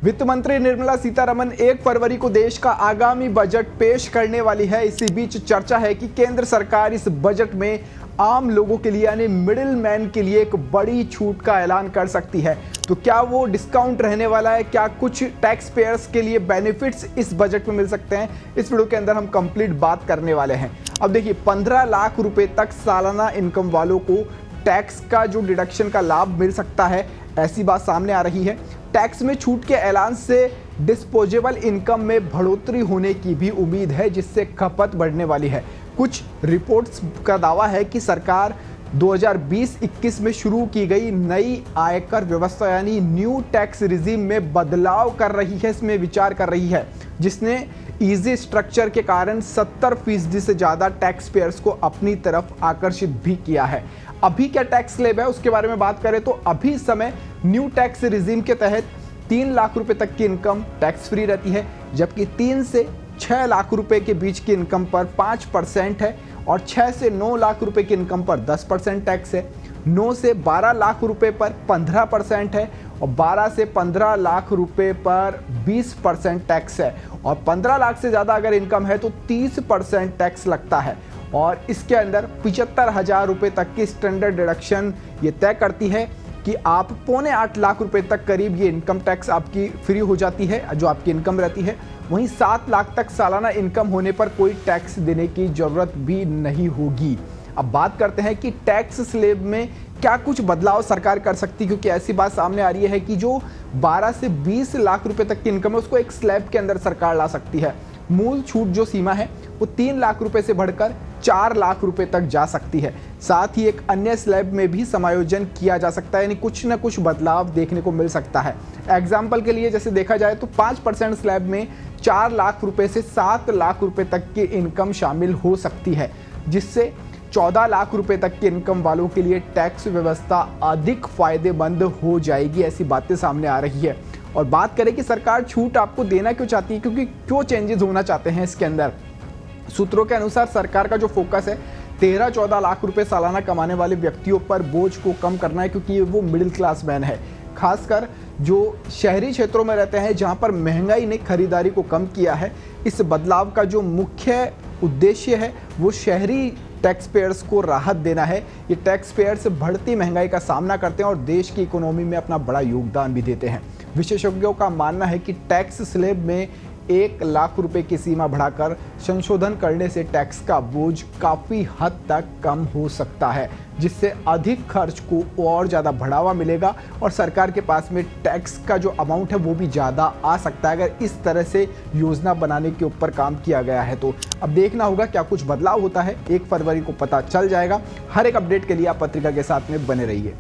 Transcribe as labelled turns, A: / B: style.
A: वित्त मंत्री निर्मला सीतारमण 1 फरवरी को देश का आगामी बजट पेश करने वाली है। इसी बीच चर्चा है कि केंद्र सरकार इस बजट में आम लोगों के लिए यानी मिडिल मैन के लिए एक बड़ी छूट का ऐलान कर सकती है। तो क्या वो डिस्काउंट रहने वाला है? क्या कुछ टैक्स पेयर्स के लिए बेनिफिट्स इस बजट में मिल सकते हैं? इस वीडियो के अंदर हम कंप्लीट बात करने वाले हैं। अब देखिए, 15 लाख रुपए तक सालाना इनकम वालों को टैक्स का जो डिडक्शन का लाभ मिल सकता है, ऐसी बात सामने आ रही है। टैक्स में छूट के ऐलान से डिस्पोजेबल इनकम में बढ़ोतरी होने की भी उम्मीद है, जिससे खपत बढ़ने वाली है। कुछ रिपोर्ट्स का दावा है कि सरकार 2020-21 में शुरू की गई नई आयकर व्यवस्था यानी न्यू टैक्स रिजीम में बदलाव कर रही है, इसमें विचार कर रही है, जिसने इजी स्ट्रक्चर के कारण 70% से ज़्यादा टैक्स पेयर्स को अपनी तरफ आकर्षित भी किया है। अभी क्या टैक्स स्लैब है उसके बारे में बात करें तो अभी समय न्यू टैक्स रिजीम के तहत 3 लाख रुपए तक की इनकम टैक्स फ्री रहती है, जबकि 3 से 6 लाख रुपए के बीच की इनकम पर 5% है और 6 से 9 लाख रुपए की इनकम पर 10% टैक्स है। 9 से 12 लाख रुपए पर 15% है और 12 से 15 लाख रुपए पर 20% टैक्स है और 15 लाख से ज़्यादा अगर इनकम है तो 30% टैक्स लगता है। और इसके अंदर 75,000 रुपये तक की स्टैंडर्ड डिडक्शन ये तय करती है कि आप 7.25 लाख रुपए तक करीब ये इनकम टैक्स आपकी फ्री हो जाती है, जो आपकी इनकम रहती है। वहीं 7 लाख तक सालाना इनकम होने पर कोई टैक्स देने की ज़रूरत भी नहीं होगी। अब बात करते हैं कि टैक्स स्लैब में क्या कुछ बदलाव सरकार कर सकती है, क्योंकि ऐसी बात सामने आ रही है कि जो 12 से 20 लाख रुपए तक की इनकम है उसको एक स्लैब के अंदर सरकार ला सकती है। मूल छूट जो सीमा है वो 3 लाख रुपए से बढ़कर 4 लाख रुपए तक जा सकती है। साथ ही एक अन्य स्लैब में भी समायोजन किया जा सकता है, यानी कुछ न कुछ बदलाव देखने को मिल सकता है। एग्जाम्पल के लिए जैसे देखा जाए तो 5% स्लैब में 4 लाख रुपए से 7 लाख रुपए तक की इनकम शामिल हो सकती है, जिससे 14 लाख रुपए तक की इनकम वालों के लिए टैक्स व्यवस्था अधिक फायदेमंद हो जाएगी, ऐसी बातें सामने आ रही है। और बात करें कि सरकार छूट आपको देना क्यों चाहती है, क्योंकि क्यों चेंजेस होना चाहते हैं इसके अंदर। सूत्रों के अनुसार सरकार का जो फोकस है 13-14 लाख रुपए सालाना कमाने वाले व्यक्तियों पर बोझ को कम करना है, क्योंकि वो मिडिल क्लास मैन है। खासकर जो शहरी क्षेत्रों में रहते हैं जहां पर महंगाई ने खरीदारी को कम किया है। इस बदलाव का जो मुख्य उद्देश्य है वो शहरी टैक्स पेयर्स को राहत देना है। ये टैक्स पेयर्स बढ़ती महंगाई का सामना करते हैं और देश की इकोनॉमी में अपना बड़ा योगदान भी देते हैं। विशेषज्ञों का मानना है कि टैक्स स्लैब में 1 लाख रुपए की सीमा बढ़ाकर संशोधन करने से टैक्स का बोझ काफ़ी हद तक कम हो सकता है, जिससे अधिक खर्च को और ज़्यादा बढ़ावा मिलेगा और सरकार के पास में टैक्स का जो अमाउंट है वो भी ज़्यादा आ सकता है अगर इस तरह से योजना बनाने के ऊपर काम किया गया है। तो अब देखना होगा क्या कुछ बदलाव होता है, 1 फरवरी को पता चल जाएगा। हर एक अपडेट के लिए आप पत्रिका के साथ में बने रहिए।